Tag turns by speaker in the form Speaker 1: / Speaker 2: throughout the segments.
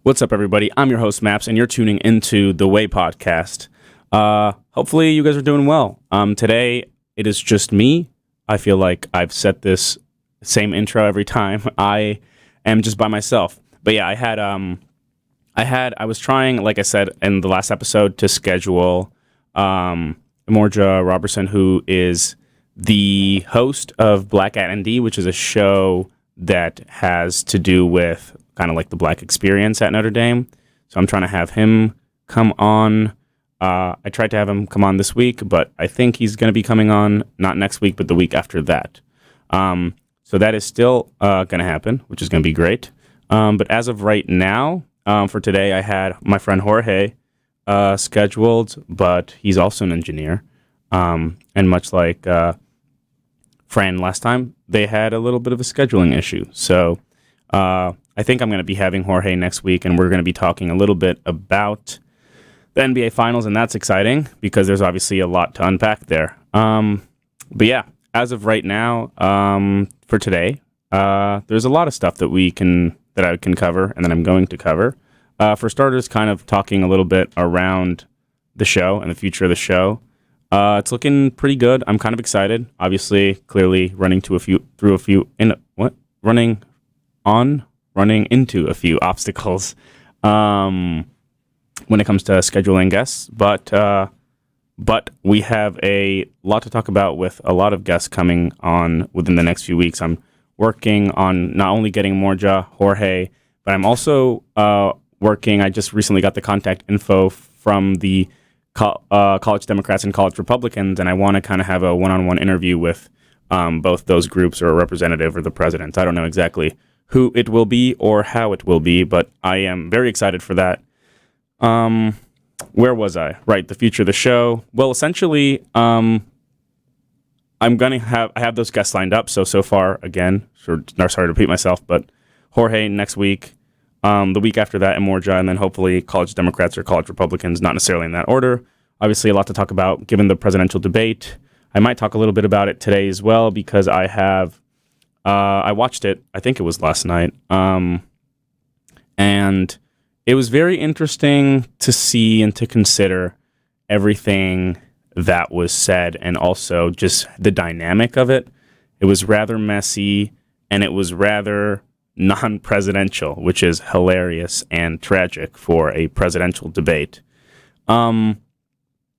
Speaker 1: What's up, everybody? I'm your host, Maps, and you're tuning into the Way Podcast. Hopefully you guys are doing well. Today, it is just me. I feel like I've set this same intro every time. I am just by myself. But yeah, I was trying, like I said in the last episode, to schedule Imorja Robertson, who is the host of Black at ND, which is a show that has to do with kind of like the Black experience at Notre Dame. So I'm trying to have him come on. I tried to have him come on this week, but I think he's going to be coming on not next week, but the week after that. So that is still going to happen, which is going to be great. But as of right now, for today, I had my friend Jorge scheduled, but he's also an engineer. And much like Fran last time, they had a little bit of a scheduling issue. So I think I'm going to be having Jorge next week, and we're going to be talking a little bit about the NBA Finals, and that's exciting because there's obviously a lot to unpack there. But yeah, as of right now, for today, there's a lot of stuff that I can cover, and that I'm going to cover. For starters, kind of talking a little bit around the show and the future of the show. It's looking pretty good. I'm kind of excited. Obviously, clearly running into a few obstacles when it comes to scheduling guests, but we have a lot to talk about with a lot of guests coming on within the next few weeks. I'm working on not only getting Imorja, Jorge, but I'm also working. I just recently got the contact info from the College Democrats and College Republicans, and I want to kind of have a one-on-one interview with both those groups or a representative or the president. I don't know exactly who it will be or how it will be, but I am very excited for that. Where was I? Right, the future of the show. Well, essentially, I have those guests lined up. So far, again, sorry to repeat myself, but Jorge next week, the week after that, Imorja, and then hopefully College Democrats or College Republicans, not necessarily in that order. Obviously, a lot to talk about given the presidential debate. I might talk a little bit about it today as well because I watched it, I think it was last night, and it was very interesting to see and to consider everything that was said and also just the dynamic of it. It was rather messy and it was rather non-presidential, which is hilarious and tragic for a presidential debate.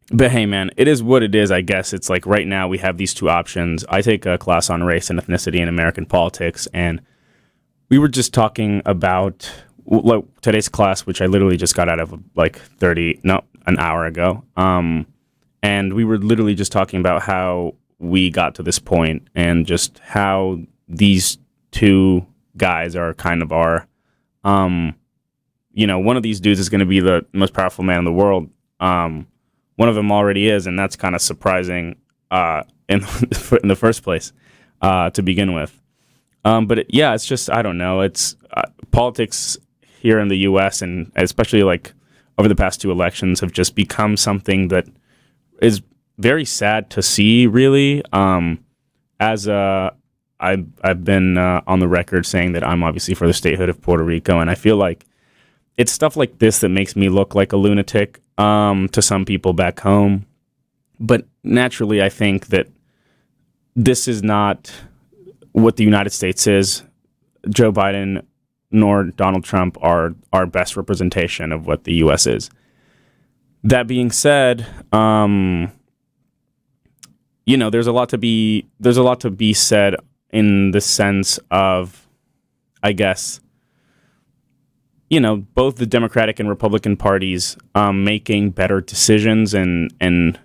Speaker 1: But hey, man, it is what it is, I guess. It's like right now we have these two options. I take a class on race and ethnicity in American politics, and we were just talking about today's class, which I literally just got out of like an hour ago. And we were literally just talking about how we got to this point and just how these two guys are kind of our, one of these dudes is going to be the most powerful man in the world. One of them already is, and that's kind of surprising in the first place to begin with. But it's just, I don't know. It's politics here in the U.S. and especially like over the past two elections have just become something that is very sad to see, really. I've been on the record saying that I'm obviously for the statehood of Puerto Rico, and I feel like it's stuff like this that makes me look like a lunatic to some people back home. But naturally, I think that this is not what the United States is. Joe Biden nor Donald Trump are our best representation of what the U.S. is. That being said, there's a lot to be said in the sense of, I guess, both the Democratic and Republican parties making better decisions and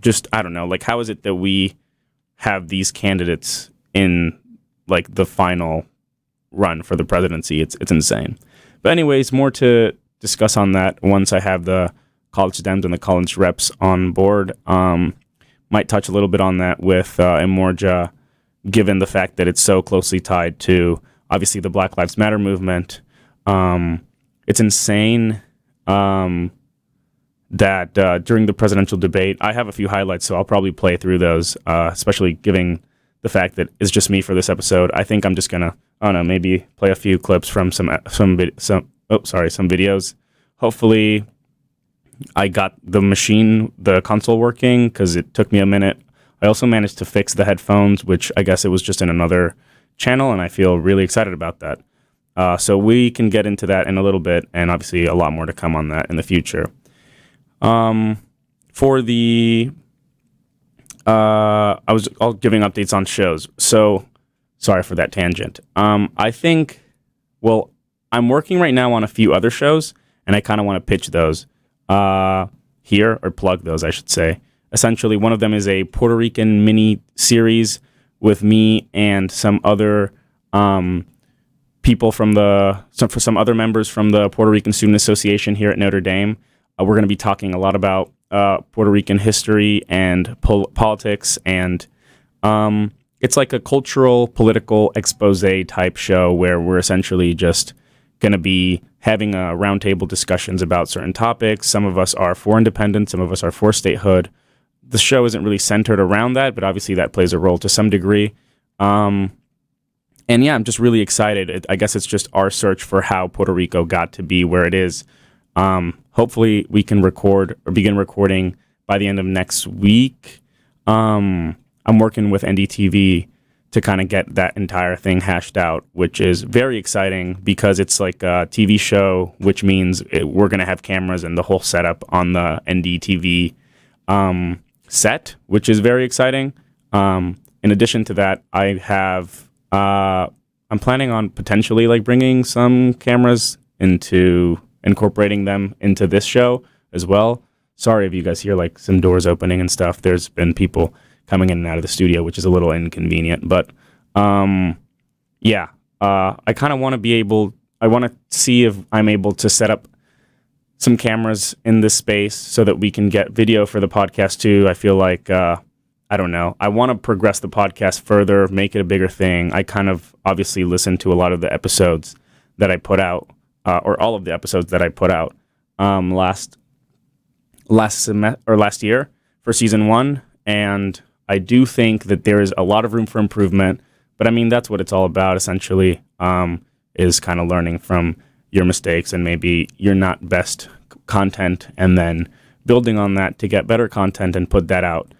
Speaker 1: just, I don't know, like, how is it that we have these candidates in like the final run for the presidency? It's insane. But anyways, more to discuss on that once I have the college Dems and the college reps on board. Might touch a little bit on that with Imorja, given the fact that it's so closely tied to obviously the Black Lives Matter movement. It's insane that during the presidential debate, I have a few highlights, so I'll probably play through those, especially given the fact that it's just me for this episode. I think I'm just gonna, I don't know, maybe play a few clips from some some videos. Hopefully, I got the console working because it took me a minute. I also managed to fix the headphones, which I guess it was just in another channel, and I feel really excited about that. So we can get into that in a little bit, and obviously a lot more to come on that in the future. For the I was all giving updates on shows, so sorry for that tangent. I think, well, I'm working right now on a few other shows, and I kind of want to pitch those here, or plug those, I should say. Essentially, one of them is a Puerto Rican mini series with me and some other people from some other members from the Puerto Rican Student Association here at Notre Dame. We're going to be talking a lot about Puerto Rican history and politics, and it's like a cultural, political expose type show where we're essentially just going to be having roundtable discussions about certain topics. Some of us are for independence, some of us are for statehood. The show isn't really centered around that, but obviously that plays a role to some degree. And yeah, I'm just really excited. I guess it's just our search for how Puerto Rico got to be where it is. Hopefully we can begin recording by the end of next week. I'm working with NDTV to kind of get that entire thing hashed out, which is very exciting because it's like a TV show, which means we're going to have cameras and the whole setup on the NDTV set, which is very exciting. In addition to that, I'm planning on potentially like bringing some cameras incorporating them into this show as well. Sorry if you guys hear like some doors opening and stuff. There's been people coming in and out of the studio, which is a little inconvenient. But I kind of want to I want to see if I'm able to set up some cameras in this space so that we can get video for the podcast too. I feel like, I don't know. I want to progress the podcast further, make it a bigger thing. I kind of obviously listen to a lot of the episodes that I put out, or all of the episodes that I put out last year for season 1, and I do think that there is a lot of room for improvement. But I mean, that's what it's all about, essentially, is kind of learning from your mistakes and maybe your not best content, and then building on that to get better content and put that out.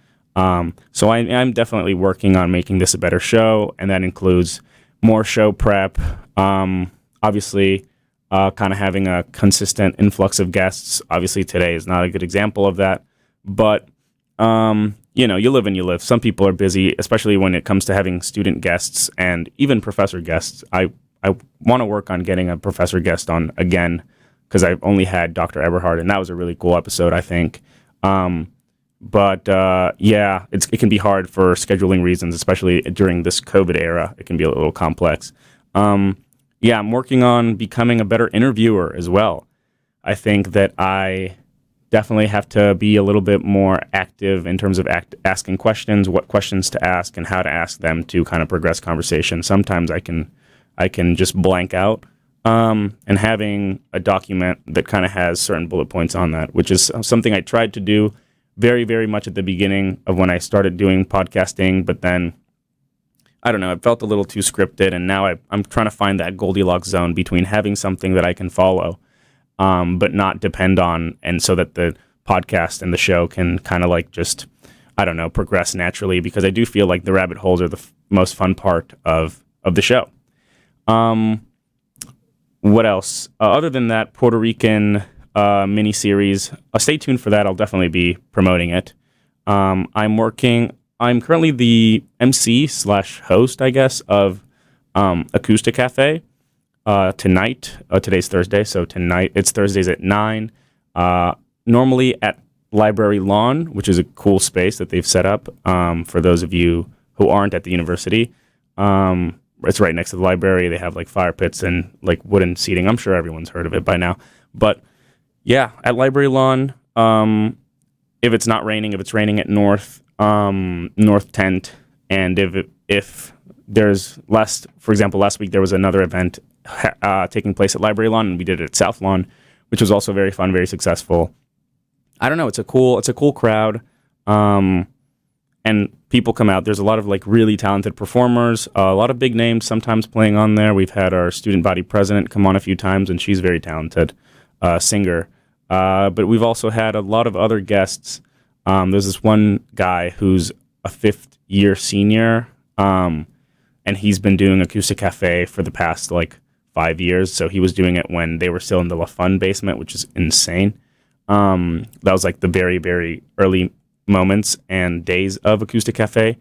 Speaker 1: So I'm definitely working on making this a better show, and that includes more show prep. Obviously, kind of having a consistent influx of guests. Obviously, today is not a good example of that, but you live and you live. Some people are busy, especially when it comes to having student guests and even professor guests. I want to work on getting a professor guest on again, because I've only had Dr. Eberhard, and that was a really cool episode, I think. But it can be hard for scheduling reasons, especially during this COVID era. It can be a little complex. I'm working on becoming a better interviewer as well. I think that I definitely have to be a little bit more active in terms of asking questions, what questions to ask, and how to ask them to kind of progress conversation. Sometimes I can just blank out, and having a document that kind of has certain bullet points on that, which is something I tried to do very, very much at the beginning of when I started doing podcasting, but then, I don't know, it felt a little too scripted, and now I'm trying to find that Goldilocks zone between having something that I can follow, but not depend on, and so that the podcast and the show can kind of like just, I don't know, progress naturally, because I do feel like the rabbit holes are the most fun part of the show. What else? Other than that, Puerto Rican mini-series, stay tuned for that. I'll definitely be promoting it. I'm currently the MC/host, I guess, of Acoustic Cafe. Tonight, today's Thursday, so tonight, it's Thursdays at 9. Normally at Library Lawn, which is a cool space that they've set up for those of you who aren't at the university. It's right next to the library. They have like fire pits and like wooden seating. I'm sure everyone's heard of it by now. But yeah, at Library Lawn, if it's not raining, if it's raining at North Tent, and if there's less, for example, last week there was another event taking place at Library Lawn, and we did it at South Lawn, which was also very fun, very successful. I don't know, it's a cool crowd. and people come out. There's a lot of like really talented performers, a lot of big names sometimes playing on there. We've had our student body president come on a few times, and she's very talented singer. But we've also had a lot of other guests. There's this one guy who's a fifth-year senior, and he's been doing Acoustic Cafe for the past like 5 years. So he was doing it when they were still in the La Fun basement, which is insane. That was like the very, very early moments and days of Acoustic Cafe,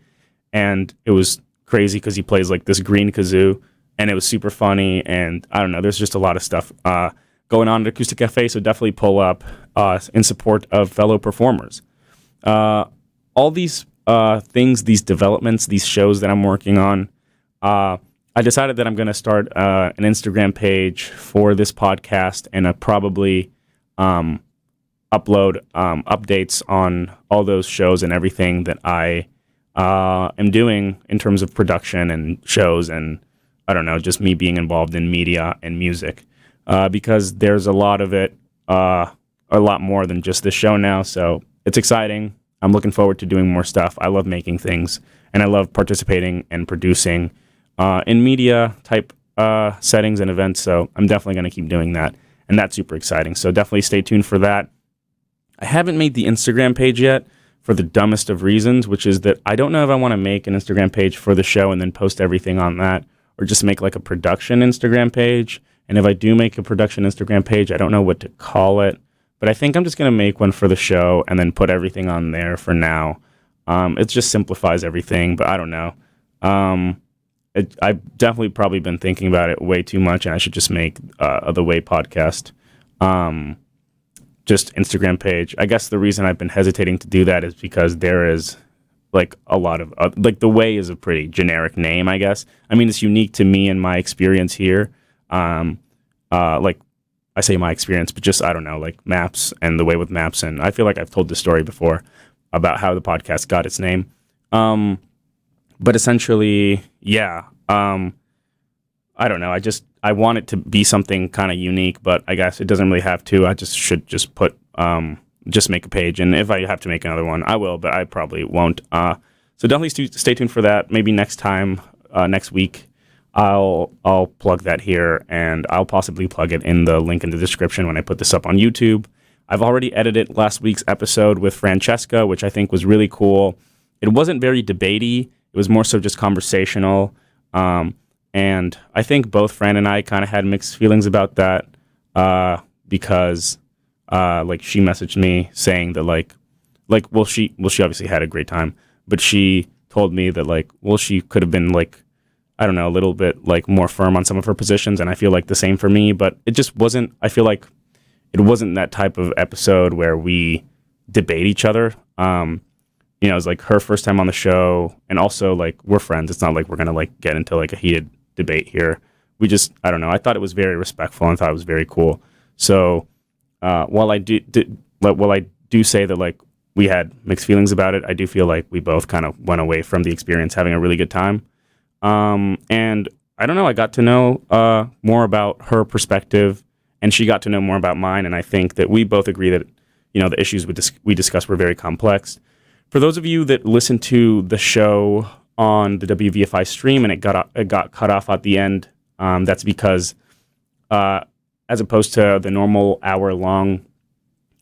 Speaker 1: and it was crazy because he plays like this green kazoo, and it was super funny. And I don't know, there's just a lot of stuff going on at Acoustic Cafe, so definitely pull up in support of fellow performers. All these things, these developments, these shows that I'm working on, I decided that I'm going to start an Instagram page for this podcast, and probably upload updates on all those shows and everything that I am doing in terms of production and shows, and I don't know, just me being involved in media and music, because there's a lot of it, a lot more than just this show now. So it's exciting. I'm looking forward to doing more stuff. I love making things, and I love participating and producing in media type settings and events. So I'm definitely going to keep doing that, and that's super exciting. So definitely stay tuned for that. I haven't made the Instagram page yet for the dumbest of reasons, which is that I don't know if I want to make an Instagram page for the show and then post everything on that, or just make like a production Instagram page. And if I do make a production Instagram page, I don't know what to call it, but I think I'm just going to make one for the show and then put everything on there for now. It just simplifies everything, but I don't know. I've definitely probably been thinking about it way too much, and I should just make the Way podcast just Instagram page. I guess the reason I've been hesitating to do that is because there is like a lot of like The Way is a pretty generic name, I guess. I mean, it's unique to me and my experience here. Like I say my experience, but just, I don't know, like Maps and The Way with Maps. And I feel like I've told this story before about how the podcast got its name. But essentially, yeah, I don't know. I want it to be something kind of unique, but I guess it doesn't really have to. I should just put, just make a page. And if I have to make another one, I will, but I probably won't. So definitely stay tuned for that. Maybe next time, next week, I'll plug that here, and I'll possibly plug it in the link in the description when I put this up on YouTube. I've already edited last week's episode with Francesca, which I think was really cool. It wasn't very debatey. It was more so just conversational. And I think both Fran and I kind of had mixed feelings about that, because like she messaged me saying that like well she obviously had a great time, but she told me that like, well, she could have been like, I don't know, a little bit like more firm on some of her positions, and I feel like the same for me, but it just wasn't. I feel like it wasn't that type of episode where we debate each other. You know, it was like her first time on the show, and also like we're friends. It's not like we're gonna like get into like a heated debate here. We just, I don't know. I thought it was very respectful and thought it was very cool. So while I do say that like we had mixed feelings about it, I do feel like we both kind of went away from the experience having a really good time. And I don't know. I got to know more about her perspective, and she got to know more about mine. And I think that we both agree that, you know, the issues we discussed were very complex. For those of you that listened to the show on the WVFI stream and it got cut off at the end, that's because as opposed to the normal hour-long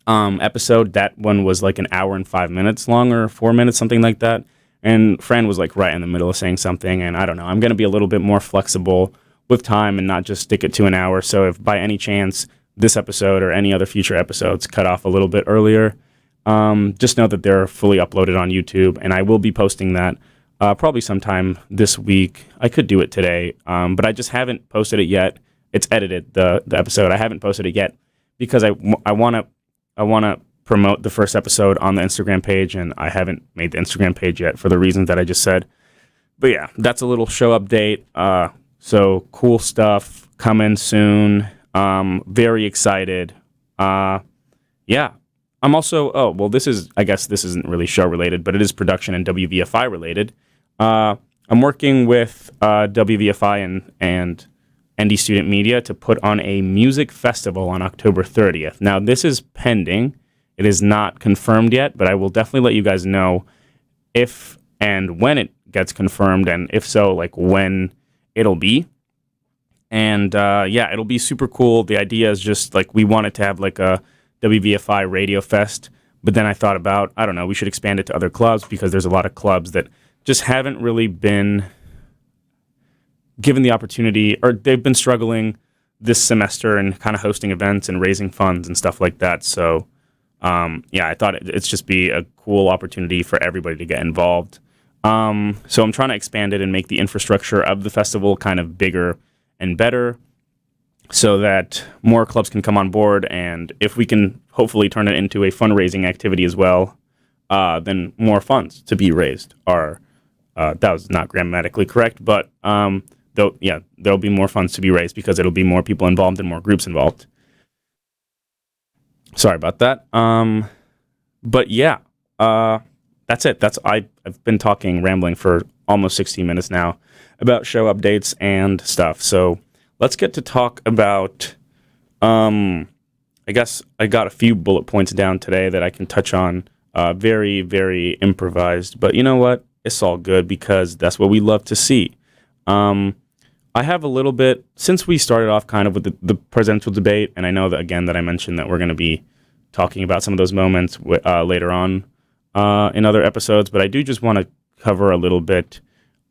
Speaker 1: episode, that one was like an hour and 5 minutes long, or 4 minutes, something like that. And Fran was like right in the middle of saying something, and I don't know. I'm going to be a little bit more flexible with time and not just stick it to an hour. So if by any chance this episode or any other future episodes cut off a little bit earlier, just know that they're fully uploaded on YouTube, and I will be posting that probably sometime this week. I could do it today, but I just haven't posted it yet. It's edited, the episode. I haven't posted it yet because I want to promote the first episode on the Instagram page, and I haven't made the Instagram page yet for the reasons that I just said. But yeah, that's a little show update. So cool stuff coming soon. Very excited. Yeah. I'm also, I guess this isn't really show related, but it is production and WVFI related. I'm working with WVFI and ND Student Media to put on a music festival on October 30th. Now, this is pending. It is not confirmed yet, but I will definitely let you guys know if and when it gets confirmed, and if so, like when it'll be. And yeah, it'll be super cool. The idea is just like we wanted to have like a WVFI Radio Fest, but then I thought about, I don't know, we should expand it to other clubs because there's a lot of clubs that just haven't really been given the opportunity, or they've been struggling this semester and kind of hosting events and raising funds and stuff like that. So yeah, I thought it's just be a cool opportunity for everybody to get involved. So I'm trying to expand it and make the infrastructure of the festival kind of bigger and better so that more clubs can come on board. And if we can hopefully turn it into a fundraising activity as well, then more funds to be raised are, that was not grammatically correct, but there'll be more funds to be raised because it'll be more people involved and more groups involved. Sorry about that. But yeah, that's it. I've been rambling for almost 16 minutes now about show updates and stuff. So let's get to talk about, I guess I got a few bullet points down today that I can touch on. Very, very improvised, but you know what? It's all good because that's what we love to see. I have a little bit, since we started off kind of with the presidential debate, and I know that, again, that I mentioned that we're going to be talking about some of those moments later on in other episodes, but I do just want to cover a little bit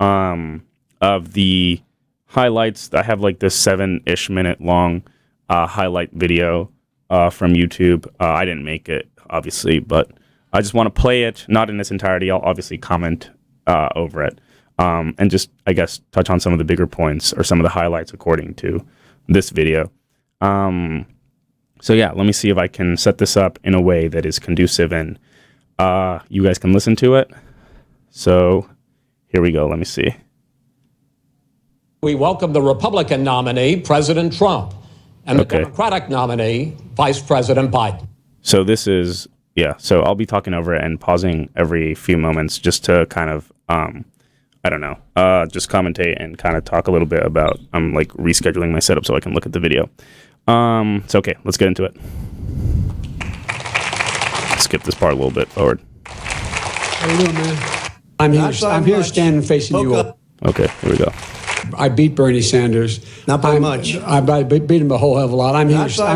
Speaker 1: of the highlights. I have like this 7-ish minute long highlight video from YouTube. I didn't make it, obviously, but I just want to play it, not in its entirety. I'll obviously comment over it. And just, I guess, touch on some of the bigger points or some of the highlights according to this video. So yeah, let me see if I can set this up in a way that is conducive and you guys can listen to it. So here we go. Let me see.
Speaker 2: We welcome the Republican nominee, President Trump, and the Democratic nominee, Vice President Biden.
Speaker 1: So this is, yeah, so I'll be talking over it and pausing every few moments just to kind of, I don't know, just commentate and kind of talk a little bit about, I'm like rescheduling my setup so I can look at the video. So okay, let's get into it. Skip this part a little bit forward.
Speaker 3: How you doing, man? I'm here standing facing you all.
Speaker 1: Okay, here we go.
Speaker 3: I beat Bernie Sanders.
Speaker 4: Not by much.
Speaker 3: I beat him a whole hell of a lot. I'm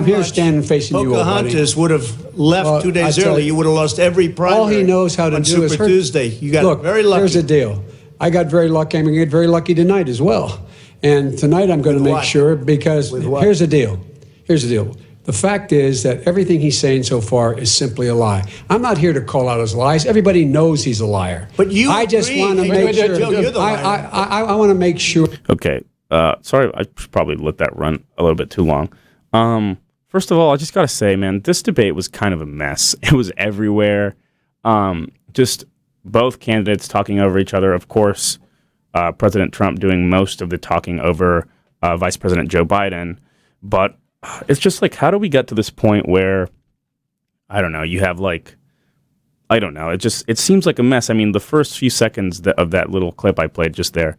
Speaker 3: here standing facing you all, buddy.
Speaker 4: Pocahontas would have left 2 days early. You would have lost every primary.
Speaker 3: All he knows how to do is
Speaker 4: Super Tuesday. You got very lucky.
Speaker 3: Here's the deal. I got very lucky. I'm going to get very lucky tonight as well. And tonight I'm going to make sure, because here's the deal. Here's the deal. The fact is that everything he's saying so far is simply a lie. I'm not here to call out his lies. Everybody knows he's a liar.
Speaker 4: But you
Speaker 3: I just want to make sure. I want to make sure.
Speaker 1: Okay. Sorry, I should probably let that run a little bit too long. First of all, I just got to say, man, this debate was kind of a mess. It was everywhere. Just both candidates talking over each other. Of course, President Trump doing most of the talking over Vice President Joe Biden. But it's just like, how do we get to this point where, I don't know, you have like, I don't know, it seems like a mess. I mean, the first few seconds of that little clip I played just there,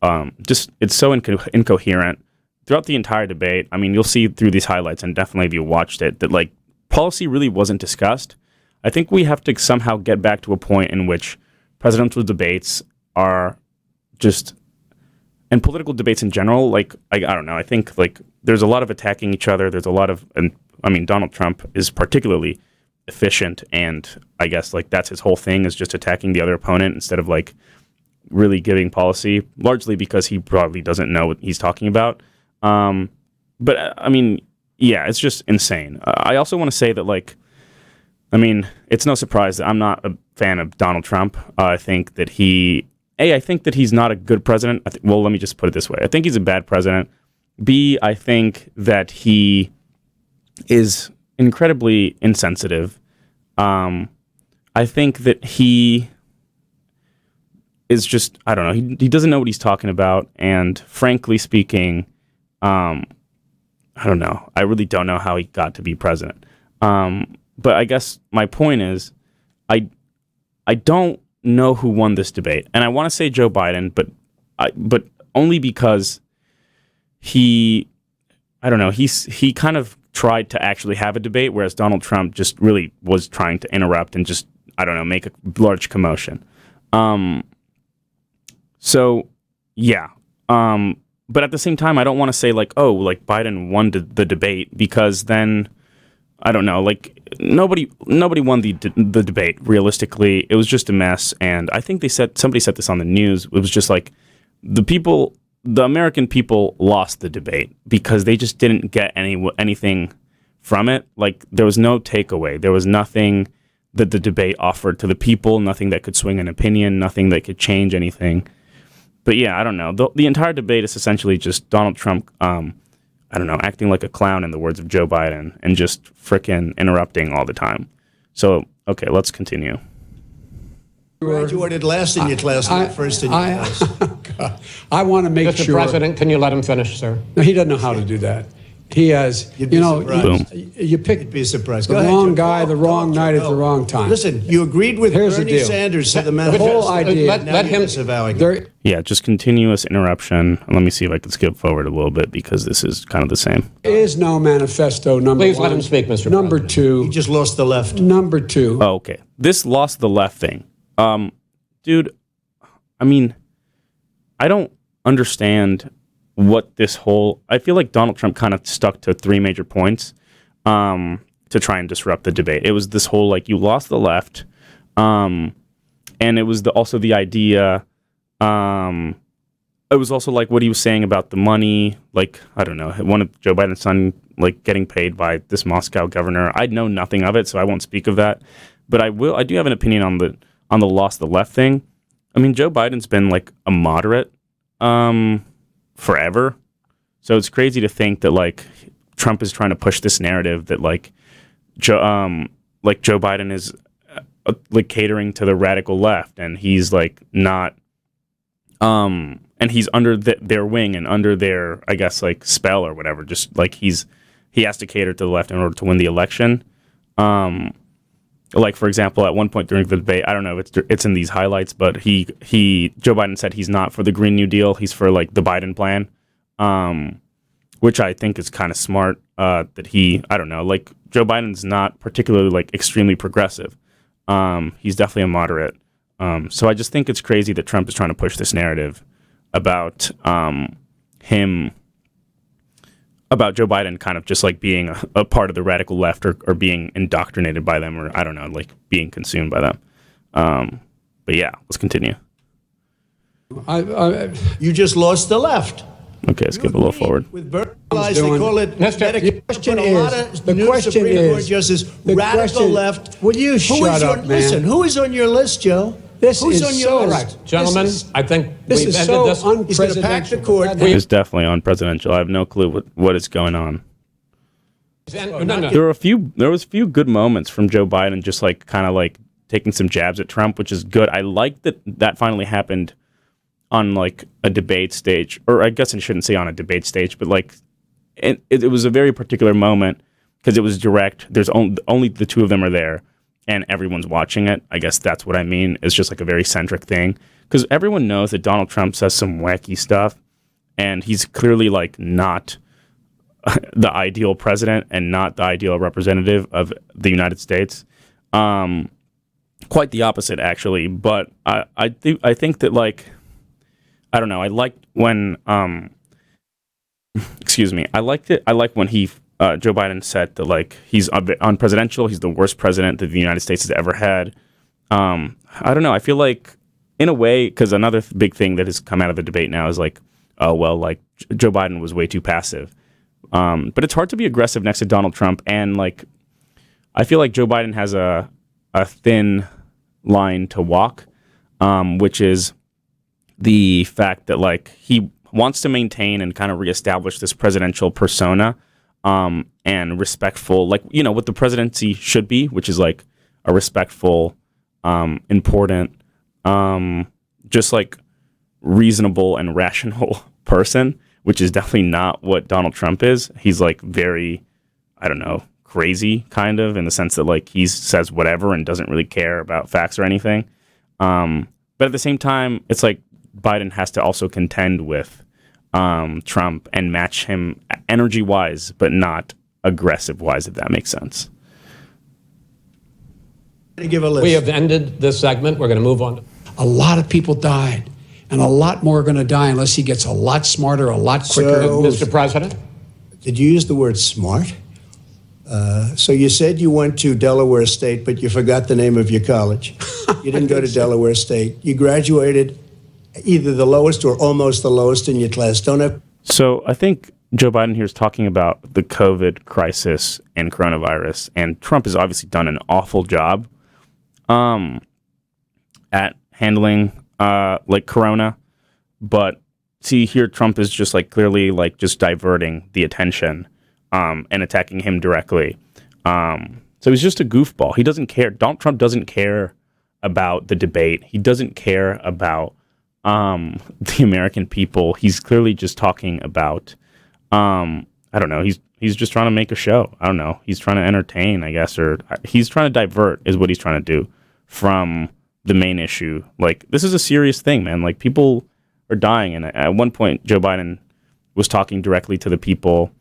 Speaker 1: it's so incoherent throughout the entire debate. I mean, you'll see through these highlights, and definitely if you watched it, that like policy really wasn't discussed. I think we have to somehow get back to a point in which presidential debates are just, and political debates in general, like, I don't know, I think like there's a lot of attacking each other. There's a lot of, and I mean, Donald Trump is particularly efficient, and I guess like that's his whole thing, is just attacking the other opponent instead of like really giving policy, largely because he probably doesn't know what he's talking about. But I mean, yeah, it's just insane. I also want to say that like, I mean, it's no surprise that I'm not a fan of Donald Trump. I think that I think that he's not a good president. Well, let me just put it this way. I think he's a bad president. B, I think that he is incredibly insensitive. I think that he is just, I don't know, he doesn't know what he's talking about. And frankly speaking, I don't know. I really don't know how he got to be president. But I guess my point is, I don't know who won this debate, and I want to say Joe Biden, but only because he kind of tried to actually have a debate, whereas Donald Trump just really was trying to interrupt and just, I don't know, make a large commotion. So yeah. But at the same time, I don't want to say like, oh, like Biden won the debate, because then I don't know, like nobody won the debate. Realistically, it was just a mess, and I think somebody said this on the news. It was just like the American people lost the debate because they just didn't get anything from it. Like there was no takeaway. There was nothing that the debate offered to the people. Nothing that could swing an opinion. Nothing that could change anything. But yeah, I don't know. The entire debate is essentially just Donald Trump, I don't know, acting like a clown in the words of Joe Biden and just frickin' interrupting all the time. So, okay, let's continue.
Speaker 4: Graduated last in your class, not first in your class.
Speaker 3: I want to make
Speaker 2: Mr.
Speaker 3: sure.
Speaker 2: President, can you let him finish, sir?
Speaker 3: No, he doesn't know how to do that. He has,
Speaker 4: You'd be surprised.
Speaker 3: you pick
Speaker 4: You'd be surprised.
Speaker 3: the
Speaker 4: Go ahead,
Speaker 3: wrong
Speaker 4: Joe.
Speaker 3: guy, the wrong night at the wrong time.
Speaker 4: Listen, you agreed with
Speaker 3: Here's the
Speaker 4: Bernie
Speaker 3: deal.
Speaker 4: Sanders to the
Speaker 3: The
Speaker 4: manifesto.
Speaker 3: whole idea.
Speaker 2: Let him.
Speaker 4: disavowing it.
Speaker 3: There,
Speaker 1: Yeah, just continuous interruption. Let me see if I can skip forward a little bit because this is kind of the same.
Speaker 3: is no manifesto, number
Speaker 2: Please
Speaker 3: one.
Speaker 2: let him speak, Mr.
Speaker 3: Number
Speaker 2: President.
Speaker 3: two.
Speaker 4: He just lost the left.
Speaker 3: Number two.
Speaker 1: Oh, okay. This lost the left thing. Dude, I mean, I don't understand what this whole... I feel like Donald Trump kind of stuck to three major points to try and disrupt the debate. It was this whole, like, you lost the left, and it was also the idea... it was also like what he was saying about the money, like, I don't know, one of Joe Biden's son, like, getting paid by this Moscow governor. I know nothing of it, so I won't speak of that. But I do have an opinion on the lost the left thing. I mean, Joe Biden's been like a moderate forever. So it's crazy to think that like Trump is trying to push this narrative that like Joe Biden is like catering to the radical left, and he's like not and he's under their wing and under their, I guess, like spell or whatever. Just like he has to cater to the left in order to win the election. Like, for example, at one point during the debate, I don't know if it's in these highlights, but Joe Biden said he's not for the Green New Deal. He's for like the Biden plan, which I think is kind of smart. That I don't know, like Joe Biden's not particularly like extremely progressive. He's definitely a moderate. So I just think it's crazy that Trump is trying to push this narrative about about Joe Biden kind of just like being a part of the radical left or being indoctrinated by them, or I don't know, like being consumed by them. But yeah, let's continue.
Speaker 4: You just lost the left.
Speaker 1: Okay, skip a little forward.
Speaker 4: With Bernie, they call it
Speaker 3: The question is, the
Speaker 4: new
Speaker 3: question
Speaker 4: Supreme Court
Speaker 3: is,
Speaker 4: justice,
Speaker 3: the
Speaker 4: radical
Speaker 3: question-
Speaker 4: left.
Speaker 3: Will you
Speaker 4: Who
Speaker 3: shut
Speaker 4: is
Speaker 3: up,
Speaker 4: on,
Speaker 3: man?
Speaker 4: Listen, who is on your list, Joe?
Speaker 3: This
Speaker 4: Who's
Speaker 3: is
Speaker 4: on your
Speaker 3: so
Speaker 4: list?
Speaker 2: Gentlemen, I think
Speaker 3: This
Speaker 2: we've
Speaker 3: is
Speaker 2: ended
Speaker 3: so
Speaker 2: this.
Speaker 4: He's going to pack the court.
Speaker 1: It's definitely unpresidential. I have no clue what is going on.
Speaker 2: No.
Speaker 1: There was a few good moments from Joe Biden, just like kind of like taking some jabs at Trump, which is good. I like that finally happened on like a debate stage, or I guess I shouldn't say on a debate stage, but like it was a very particular moment because it was direct. There's only the two of them are there, and everyone's watching it. I guess that's what I mean. It's just like a very centric thing because everyone knows that Donald Trump says some wacky stuff, and he's clearly like not the ideal president and not the ideal representative of the United States. Quite the opposite, actually. But I think that, like, I don't know. I liked when excuse me. I liked it. I like when Joe Biden said that like he's unpresidential. He's the worst president that the United States has ever had. I don't know. I feel like in a way, because another big thing that has come out of the debate now is like, oh well, like Joe Biden was way too passive. But it's hard to be aggressive next to Donald Trump, and like I feel like Joe Biden has a thin line to walk, which is the fact that like he wants to maintain and kind of reestablish this presidential persona, and respectful, like, you know, what the presidency should be, which is like a respectful, important, just like reasonable and rational person, which is definitely not what Donald Trump is. He's like very, I don't know, crazy kind of, in the sense that like he says whatever and doesn't really care about facts or anything. But at the same time, it's like Biden has to also contend with Trump and match him energy-wise, but not aggressive-wise, if that makes sense.
Speaker 4: Give a list.
Speaker 2: We have ended this segment. We're going to move on.
Speaker 3: A lot of people died, and a lot more are going to die unless he gets a lot smarter, a lot quicker.
Speaker 2: So, Mr. President?
Speaker 4: Did you use the word smart? So you said you went to Delaware State, but you forgot the name of your college. You didn't go to Delaware State. You graduated either the lowest or almost the lowest in your class.
Speaker 1: So I think Joe Biden here is talking about the COVID crisis and coronavirus, and Trump has obviously done an awful job at handling like corona. But see here, Trump is just like clearly like just diverting the attention and attacking him directly. So he's just a goofball. He doesn't care. Donald Trump doesn't care about the debate. He doesn't care about the American people. He's clearly just talking about, I don't know. He's just trying to make a show. I don't know. He's trying to entertain, I guess, or he's trying to divert is what he's trying to do from the main issue. Like, this is a serious thing, man. Like, people are dying. And at one point, Joe Biden was talking directly to the people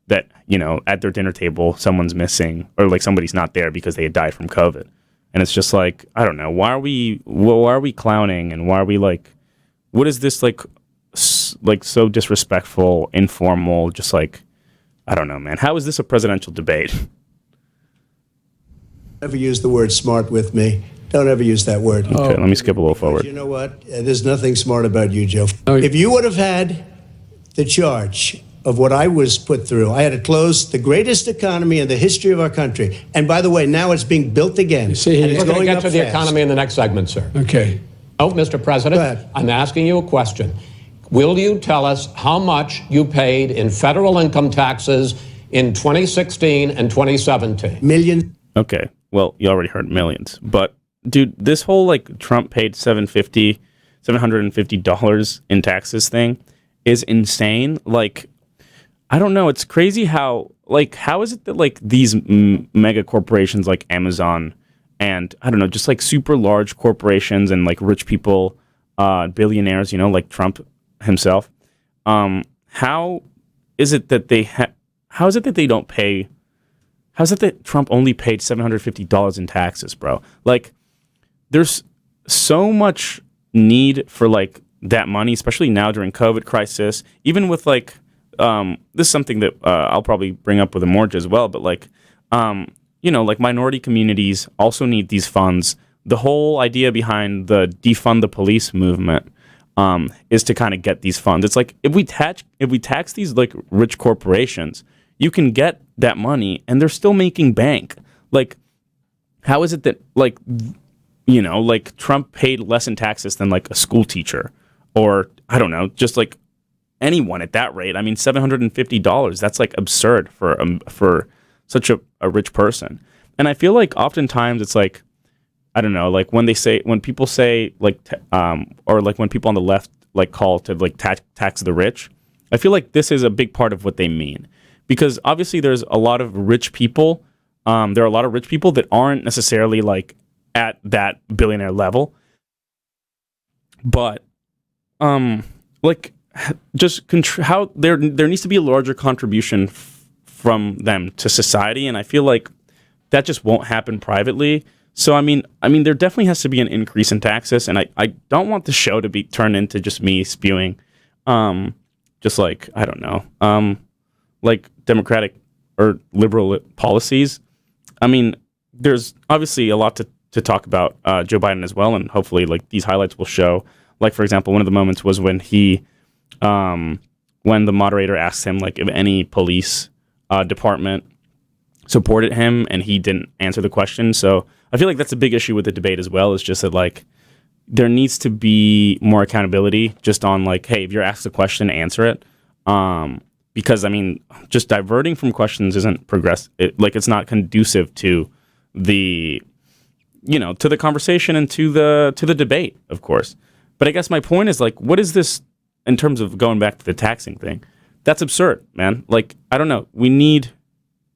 Speaker 1: that, you know, at their dinner table, someone's missing or like somebody's not there because they had died from COVID. And it's just like, I don't know. Why are we clowning, and why are we like, what is this like so disrespectful, informal, just like, I don't know, man. How is this a presidential debate?
Speaker 4: Never use the word smart with me. Don't ever use that word.
Speaker 1: Okay, let me skip a little forward.
Speaker 4: You know what? There's nothing smart about you, Joe. If you would have had the charge of what I was put through, I had to close the greatest economy in the history of our country. And by the way, now it's being built again.
Speaker 3: See,
Speaker 2: We're going to get to the economy in the next segment, sir.
Speaker 3: Okay.
Speaker 2: Oh, Mr. President, I'm asking you a question. Will you tell us how much you paid in federal income taxes in 2016 and 2017?
Speaker 4: Millions.
Speaker 1: Okay, well, you already heard millions. But, dude, this whole, like, Trump paid $750 in taxes thing is insane. Like, I don't know. It's crazy how is it that, like, these mega corporations like Amazon and, I don't know, just, like, super large corporations and, like, rich people, billionaires, you know, like Trump himself, how is it that they don't pay? How is it that Trump only paid $750 in taxes, bro? Like, there's so much need for like that money, especially now during COVID crisis. Even with like, this is something that I'll probably bring up with Amorja as well. But like, you know, like minority communities also need these funds. The whole idea behind the defund the police movement is to kind of get these funds. It's like if we tax these like rich corporations, you can get that money and they're still making bank. Like, how is it that like, you know, like Trump paid less in taxes than like a school teacher or I don't know, just like anyone at that rate? I mean, $750, that's like absurd for such a rich person. And I feel like oftentimes it's like, I don't know, like when people say like, or like when people on the left like call to like tax the rich, I feel like this is a big part of what they mean, because obviously there's a lot of rich people. There are a lot of rich people that aren't necessarily like at that billionaire level, but like just how there needs to be a larger contribution from them to society, and I feel like that just won't happen privately. So, I mean, there definitely has to be an increase in taxes, and I don't want the show to be turned into just me spewing, just like, I don't know, like Democratic or liberal policies. I mean, there's obviously a lot to talk about Joe Biden as well, and hopefully, like, these highlights will show. Like, for example, one of the moments was when when the moderator asked him, like, if any police department supported him, and he didn't answer the question. So I feel like that's a big issue with the debate as well. Is just that like there needs to be more accountability just on like, hey, if you're asked a question, answer it. Because I mean, just diverting from questions isn't it's not conducive to the, you know, to the conversation and to the debate, of course. But I guess my point is like, what is this in terms of going back to the taxing thing? That's absurd, man. Like, I don't know.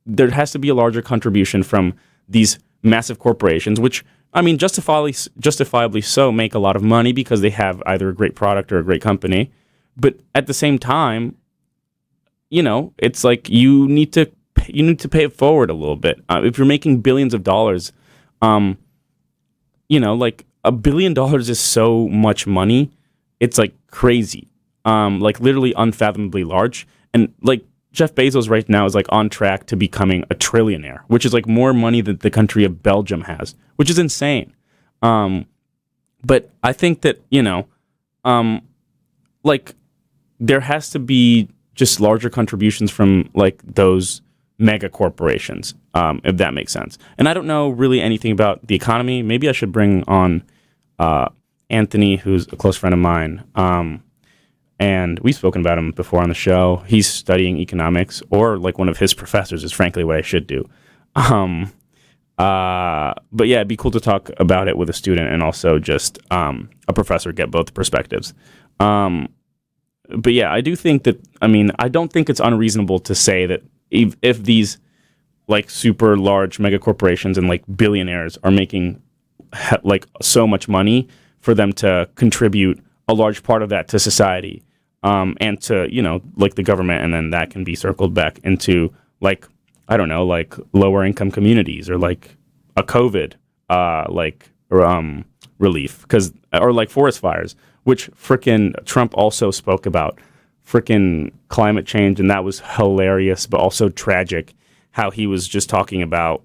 Speaker 1: There has to be a larger contribution from these massive corporations, which, I mean, justifiably so make a lot of money because they have either a great product or a great company. But at the same time, you know, it's like you need to pay it forward a little bit. If you're making billions of dollars, you know, like $1 billion is so much money. It's like crazy, like literally unfathomably large. And like Jeff Bezos right now is like on track to becoming a trillionaire, which is like more money than the country of Belgium has, which is insane. But I think that, like there has to be just larger contributions from like those mega corporations, if that makes sense. And I don't know really anything about the economy. Maybe I should bring on Anthony, who's a close friend of mine. And we've spoken about him before on the show. He's studying economics, or like one of his professors is frankly what I should do. But yeah, it'd be cool to talk about it with a student and also just a professor, get both perspectives. But yeah, I do think that, I don't think it's unreasonable to say that if these like super large mega corporations and like billionaires are making like so much money, for them to contribute a large part of that to society, and to, like the government, and then that can be circled back into like, I don't know, like lower income communities, or like a COVID relief, or like forest fires, which frickin' Trump also spoke about frickin' climate change, and that was hilarious, but also tragic, how he was just talking about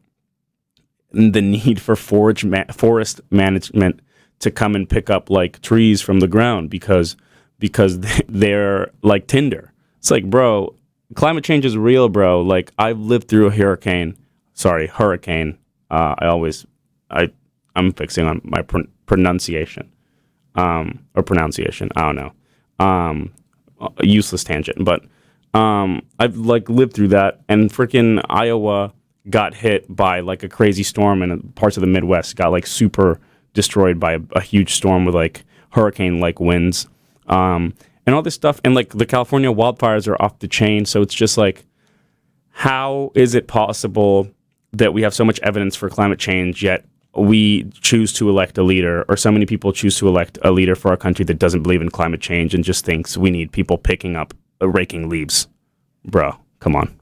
Speaker 1: the need for forest management to come and pick up like trees from the ground because they're like tinder. It's like, bro, climate change is real, bro. Like, I've lived through a hurricane. I'm fixing on my pronunciation. Or pronunciation. I don't know. Useless tangent. But I've like lived through that, and freaking Iowa got hit by like a crazy storm, and parts of the Midwest got like super destroyed by a huge storm with like hurricane like winds, and all this stuff. And like the California wildfires are off the chain. So it's just like, how is it possible that we have so much evidence for climate change, yet we choose to elect a leader, or so many people choose to elect a leader for our country that doesn't believe in climate change and just thinks we need people picking up raking leaves? Bro, come on.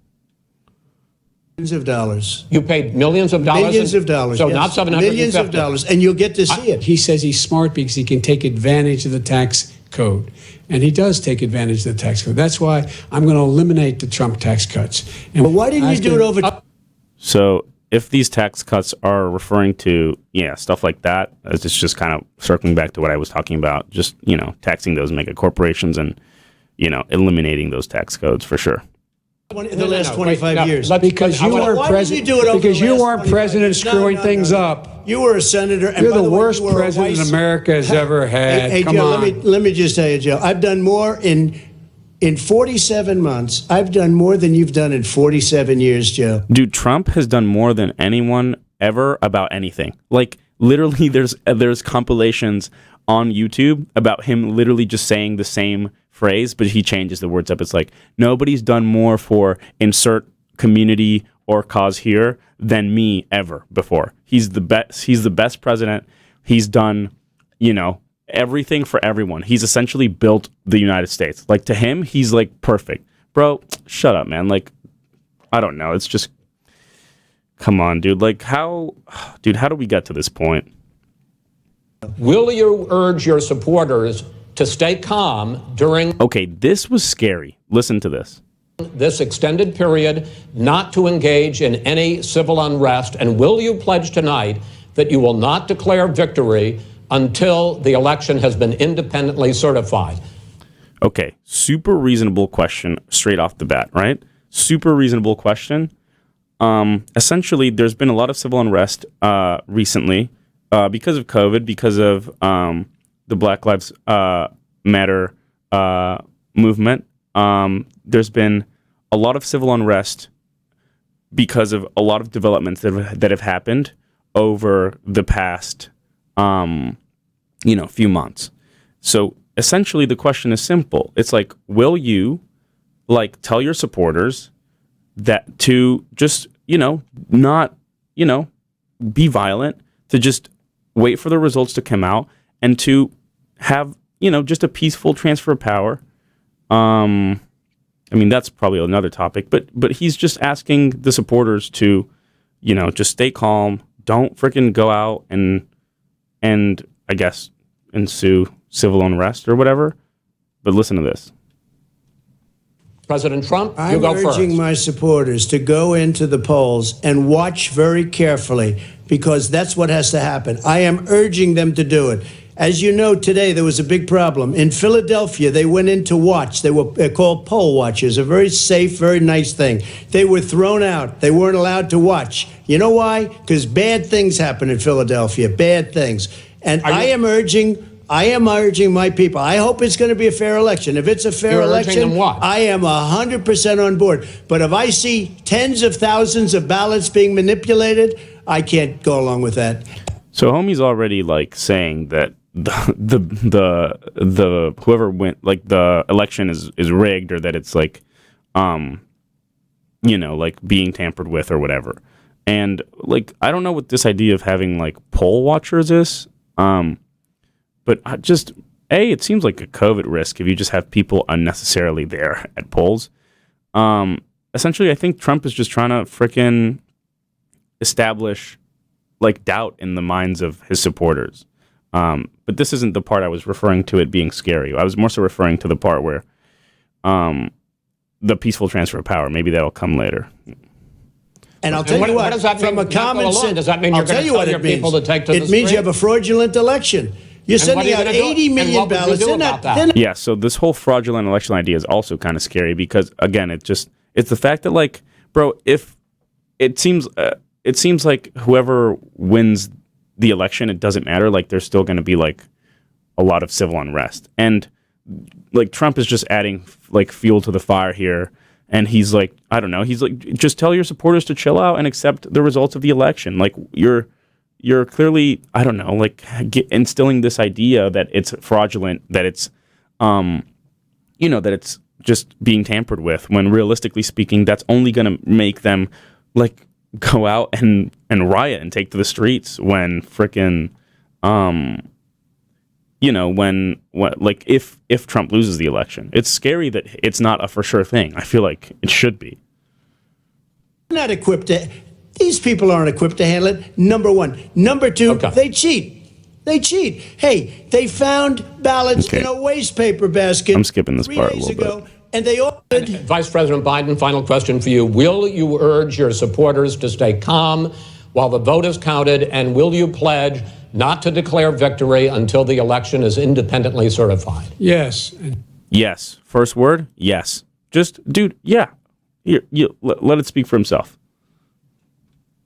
Speaker 4: Millions of dollars.
Speaker 2: You paid millions of dollars?
Speaker 4: Millions of dollars.
Speaker 2: So
Speaker 4: yes.
Speaker 2: not 750.
Speaker 4: Millions of dollars, and you'll get to see it.
Speaker 3: He says he's smart because he can take advantage of the tax code. And he does take advantage of the tax code. That's why I'm going to eliminate the Trump tax cuts. And
Speaker 4: But why didn't you do it over?
Speaker 1: So if these tax cuts are referring to, stuff like that, it's just kind of circling back to what I was talking about, just, taxing those mega corporations and, eliminating those tax codes for sure.
Speaker 4: In the last 25 years.
Speaker 3: Because you weren't president. Because you weren't president screwing things up.
Speaker 4: You were a senator. And
Speaker 3: You're
Speaker 4: by
Speaker 3: the
Speaker 4: way,
Speaker 3: worst
Speaker 4: you were a
Speaker 3: president
Speaker 4: vice-
Speaker 3: America has ever had.
Speaker 4: Hey,
Speaker 3: Come
Speaker 4: Joe,
Speaker 3: on.
Speaker 4: let me just tell you, Joe. I've done more in 47 months. I've done more than you've done in 47 years, Joe.
Speaker 1: Dude, Trump has done more than anyone ever about anything. Like, literally, there's compilations on YouTube about him literally just saying the same phrase, but he changes the words up. It's like, nobody's done more for insert community or cause here than me ever before. He's the best. He's the best president. He's done, everything for everyone. He's essentially built the United States. Like, to him, he's like perfect. Bro, shut up, man. Like, I don't know. It's just, come on, dude. Like, how do we get to this point?
Speaker 2: Will you urge your supporters to stay calm during
Speaker 1: Okay, this was scary. Listen to this.
Speaker 2: this extended period, not to engage in any civil unrest? And will you pledge tonight that you will not declare victory until the election has been independently certified?
Speaker 1: Okay, super reasonable question straight off the bat, right? Super reasonable question. Essentially, there's been a lot of civil unrest recently because of COVID, because of the Black Lives Matter movement. There's been a lot of civil unrest because of a lot of developments that have happened over the past, few months. So essentially, the question is simple. It's like, will you, tell your supporters that to just, not, be violent, to just wait for the results to come out, and to have, just a peaceful transfer of power. That's probably another topic, but he's just asking the supporters to, just stay calm. Don't freaking go out and I guess, ensue civil unrest or whatever. But listen to this.
Speaker 2: President Trump, you
Speaker 4: I'm
Speaker 2: go first.
Speaker 4: urging my supporters to go into the polls and watch very carefully, because that's what has to happen. I am urging them to do it. As you know, today there was a big problem. In Philadelphia, they went in to watch. They're called poll watchers, a very safe, very nice thing. They were thrown out. They weren't allowed to watch. You know why? Because bad things happen in Philadelphia, bad things. And I am urging my people. I hope it's going to be a fair election. If it's a fair election, I am 100% on board. But if I see tens of thousands of ballots being manipulated, I can't go along with that.
Speaker 1: So homie's already like saying that the whoever went, like, the election is rigged, or that it's like like being tampered with or whatever. And like, I don't know what this idea of having like poll watchers is. But it seems like a COVID risk if you just have people unnecessarily there at polls. Essentially, I think Trump is just trying to frickin' establish like doubt in the minds of his supporters. But this isn't the part I was referring to it being scary. I was more so referring to the part where the peaceful transfer of power. Maybe that'll come later.
Speaker 4: And I'll tell you what,
Speaker 2: does that
Speaker 4: from
Speaker 2: mean?
Speaker 4: a common sense,
Speaker 2: does that mean you're going to tell your people to take to the street?
Speaker 4: It means you have a fraudulent election. You're sending out 80 million ballots.
Speaker 1: Yeah, so this whole fraudulent election idea is also kind of scary because, again, it's the fact that, like, bro, if it seems like whoever wins the election, it doesn't matter. Like, there's still going to be, like, a lot of civil unrest. And, like, Trump is just adding, like, fuel to the fire here. And he's like, I don't know. He's like, just tell your supporters to chill out and accept the results of the election. Like, you're clearly, I don't know, like, instilling this idea that it's fraudulent, that it's, that it's just being tampered with, when realistically speaking, that's only going to make them, like, go out and riot and take to the streets when frickin', if Trump loses the election. It's scary that it's not a for sure thing. I feel like it should be.
Speaker 4: Not equipped to. These people aren't equipped to handle it, number one. Number two, They cheat. Hey, they found ballots in a waste paper basket.
Speaker 1: I'm skipping this part a little bit.
Speaker 4: And they ordered.
Speaker 2: Vice President Biden, final question for you. Will you urge your supporters to stay calm while the vote is counted? And will you pledge not to declare victory until the election is independently certified?
Speaker 3: Yes.
Speaker 1: Yes. First word, yes. Just, dude, yeah. Let it speak for himself.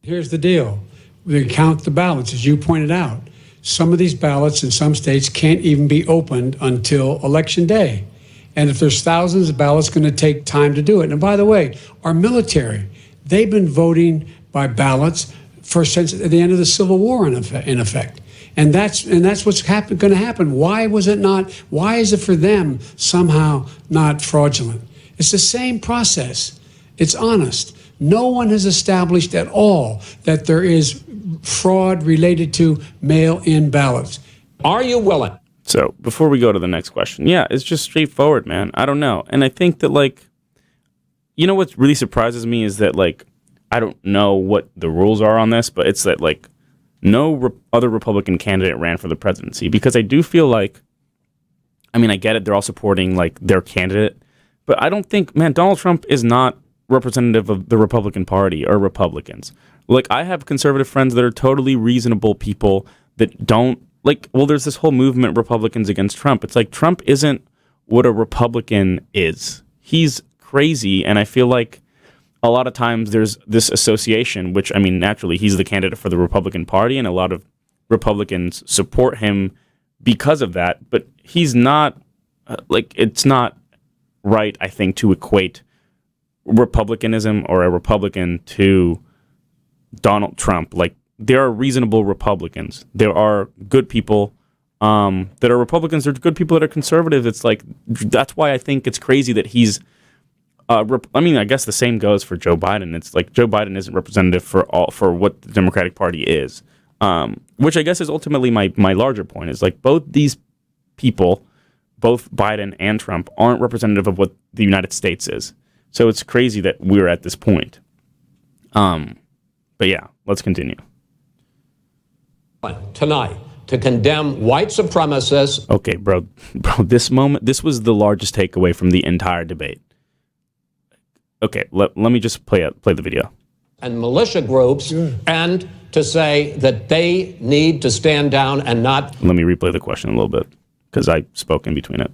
Speaker 3: Here's the deal. We count the ballots, as you pointed out. Some of these ballots in some states can't even be opened until Election Day. And if there's thousands of ballots, it's going to take time to do it. And by the way, our military, they've been voting by ballots since the end of the Civil War, in effect. And that's what's going to happen. Why is it for them somehow not fraudulent? It's the same process. It's honest. No one has established at all that there is fraud related to mail-in ballots.
Speaker 2: Are you willing?
Speaker 1: So before we go to the next question, yeah, it's just straightforward, man. I don't know. And I think that, like, what really surprises me is that, like, I don't know what the rules are on this, but it's that, like, no other Republican candidate ran for the presidency, because I do feel like, I mean, I get it. They're all supporting, like, their candidate, but I don't think, man, Donald Trump is not representative of the Republican Party or Republicans. Like, I have conservative friends that are totally reasonable people that don't, like, well, there's this whole movement, Republicans against Trump. It's like, Trump isn't what a Republican is. He's crazy, and I feel like a lot of times there's this association, which, I mean, naturally, he's the candidate for the Republican Party, and a lot of Republicans support him because of that, but he's not, it's not right, I think, to equate Republicanism or a Republican to Donald Trump. Like, there are reasonable Republicans. There are good people that are Republicans. There are good people that are conservative. It's like, that's why I think it's crazy that he's I mean, I guess the same goes for Joe Biden. It's like Joe Biden isn't representative for what the Democratic Party is, which I guess is ultimately my larger point, is like, both these people, both Biden and Trump, aren't representative of what the United States is. So it's crazy that we're at this point. But yeah, let's continue.
Speaker 2: Tonight, to condemn white supremacists.
Speaker 1: Okay, bro, this was the largest takeaway from the entire debate. Okay, let me just play the video.
Speaker 2: And militia groups, and to say that they need to stand down and not.
Speaker 1: Let me replay the question a little bit because I spoke in between it.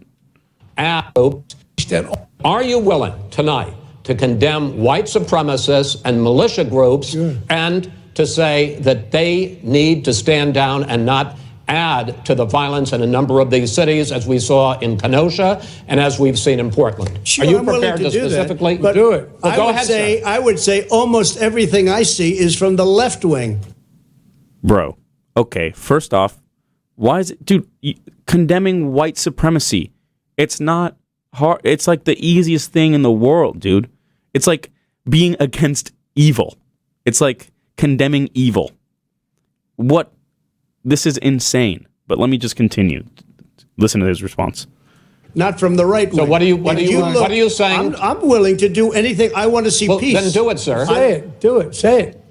Speaker 2: Are you willing tonight to condemn white supremacists and militia groups and to say that they need to stand down and not add to the violence in a number of these cities, as we saw in Kenosha and as we've seen in Portland?
Speaker 4: Sure,
Speaker 2: Are you
Speaker 4: I'm willing
Speaker 2: prepared to
Speaker 4: do
Speaker 2: specifically
Speaker 4: that,
Speaker 2: do it? Well,
Speaker 4: I
Speaker 2: go
Speaker 4: would
Speaker 2: ahead,
Speaker 4: say,
Speaker 2: sir.
Speaker 4: I would say almost everything I see is from the left wing.
Speaker 1: Bro, okay, first off, why is it, dude, condemning white supremacy? It's not hard. It's like the easiest thing in the world, dude. It's like being against evil. It's like condemning evil. What? This is insane. But let me just continue. Listen to his response.
Speaker 4: Not from the right wing.
Speaker 2: So what are you saying?
Speaker 4: I'm willing to do anything. I want to see
Speaker 2: Well,
Speaker 4: peace.
Speaker 2: then do it, sir.
Speaker 3: Say it. Do it. Say it.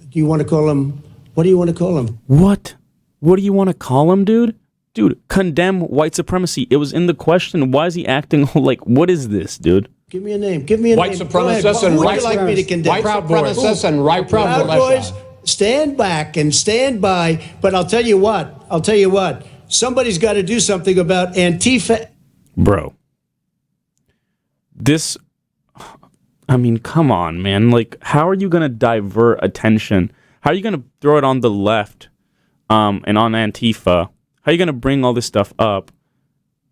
Speaker 4: Do you want to call him? What do you want to call him?
Speaker 1: What? What do you want to call him, dude? Dude, condemn white supremacy. It was in the question. Why is he acting like, what is this, dude?
Speaker 4: Give me a name. Give me a
Speaker 2: White
Speaker 4: name. Go ahead.
Speaker 2: supremacists
Speaker 4: Who
Speaker 2: and
Speaker 4: would
Speaker 2: white
Speaker 4: you like me to condemn?
Speaker 2: White supremacists and right
Speaker 4: Proud
Speaker 2: militia.
Speaker 4: Boys, stand back and stand by. But I'll tell you what. Somebody's got to do something about Antifa.
Speaker 1: Bro. This, I mean, come on, man. Like, how are you going to divert attention? How are you going to throw it on the left and on Antifa? How are you going to bring all this stuff up?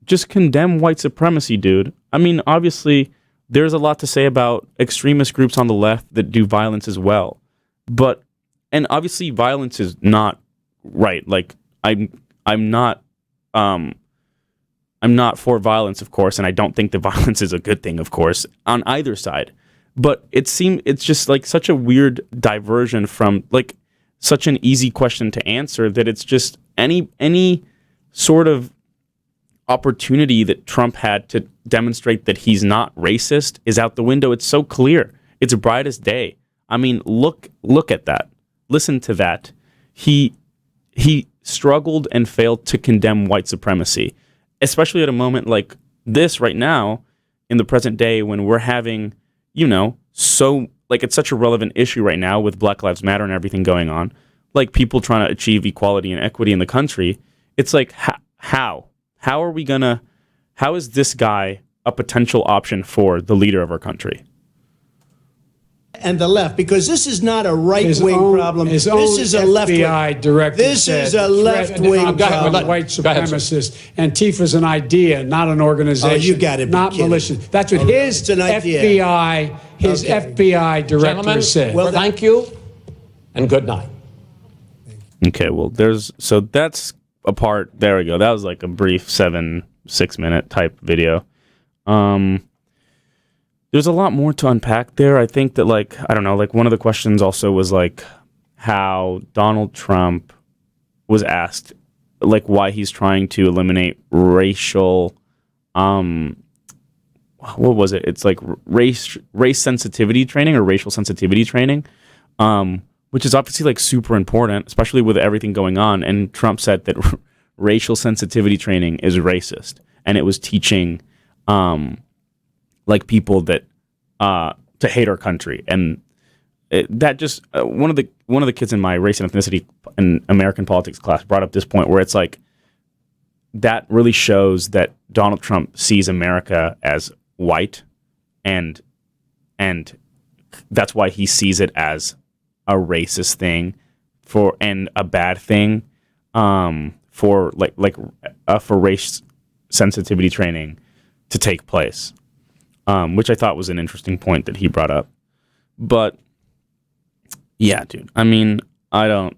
Speaker 1: Just condemn white supremacy, dude. I mean, obviously, there's a lot to say about extremist groups on the left that do violence as well. But, and obviously, violence is not right. Like, I'm not for violence, of course, and I don't think that violence is a good thing, of course, on either side. But it's just like such a weird diversion from like such an easy question to answer that it's just any sort of opportunity that Trump had to demonstrate that he's not racist is out the window. It's so clear. It's bright as day. I mean, look at that. Listen to that. He struggled and failed to condemn white supremacy, especially at a moment like this right now in the present day when we're having, so like it's such a relevant issue right now with Black Lives Matter and everything going on, like people trying to achieve equality and equity in the country. It's like, how is this guy a potential option for the leader of our country?
Speaker 4: And the left, because this is not a right-wing problem. This is a left-wing.
Speaker 3: FBI director
Speaker 4: This is a left-wing problem.
Speaker 3: White supremacist. Antifa's an idea, not an organization.
Speaker 4: Oh, you gotta be
Speaker 3: not
Speaker 4: kidding.
Speaker 3: malicious. That's what his
Speaker 4: an idea.
Speaker 3: FBI director
Speaker 2: Gentlemen,
Speaker 3: said.
Speaker 2: well, thank you and good night.
Speaker 1: Okay, well, that's a part. There we go. That was like a brief 6 minute type video. There's a lot more to unpack there. I think that, like, I don't know, like one of the questions also was like how Donald Trump was asked like why he's trying to eliminate racial, what was it? It's like race sensitivity training or racial sensitivity training, which is obviously like super important, especially with everything going on. And Trump said that racial sensitivity training is racist, and it was teaching like people that to hate our country, and that just one of the kids in my race and ethnicity and American politics class brought up this point where it's like that really shows that Donald Trump sees America as white, and that's why he sees it as a racist thing and a bad thing for for race sensitivity training to take place. Which I thought was an interesting point that he brought up. But yeah, dude, I mean, I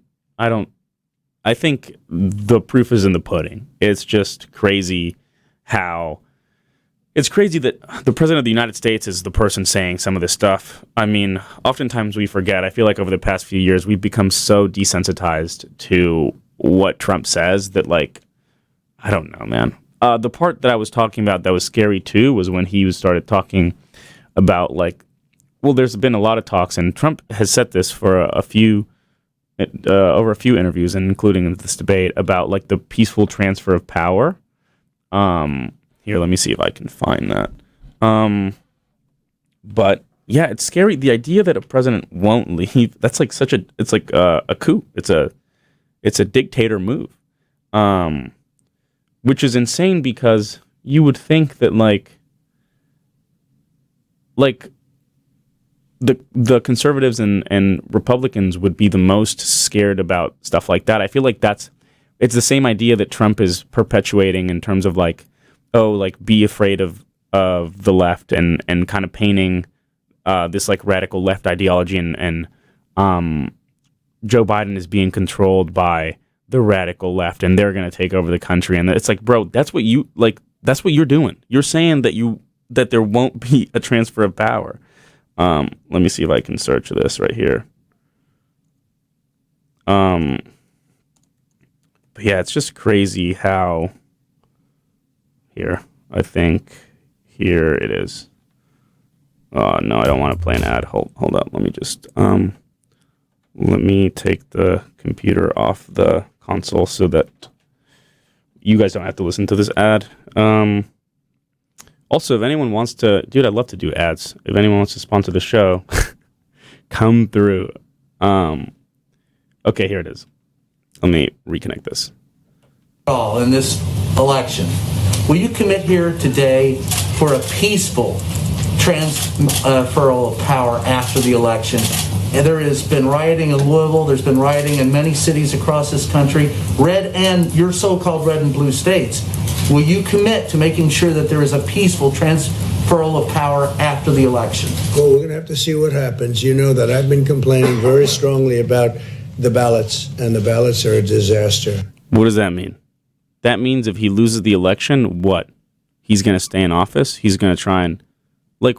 Speaker 1: think the proof is in the pudding. It's just crazy it's crazy that the president of the United States is the person saying some of this stuff. I mean, oftentimes we forget. I feel like over the past few years, we've become so desensitized to what Trump says that, like, I don't know, man. The part that I was talking about that was scary too was when he started talking about, like, well, there's been a lot of talks, and Trump has said this for a few over a few interviews, and including this debate, about like the peaceful transfer of power. Here, let me see if I can find that. But yeah, it's scary. The idea that a president won't leave, that's like it's like a coup. It's a dictator move. Which is insane, because you would think that like the conservatives and Republicans would be the most scared about stuff like that. I feel like it's the same idea that Trump is perpetuating in terms of like, oh, like be afraid of the left, and kind of painting this like radical left ideology, and Joe Biden is being controlled by the radical left, and they're going to take over the country. And it's like, bro, that's what you're doing. You're saying that there won't be a transfer of power. Let me see if I can search this right here. But yeah, it's just crazy how here it is. Oh no, I don't want to play an ad. Hold up. Let me just let me take the computer off the console so that you guys don't have to listen to this ad. Also, if anyone wants to, dude, I'd love to do ads. If anyone wants to sponsor the show, come through. Okay, here it is. Let me reconnect this.
Speaker 5: In this election, will you commit here today for a peaceful transferal of power after the election? And there has been rioting in Louisville. There's been rioting in many cities across this country, red and your so-called red and blue states. Will you commit to making sure that there is a peaceful transferal of power after the election?
Speaker 4: Well, we're going to have to see what happens. You know that I've been complaining very strongly about the ballots, and the ballots are a disaster.
Speaker 1: What does that mean? That means if he loses the election, what? He's going to stay in office? He's going to try and, like,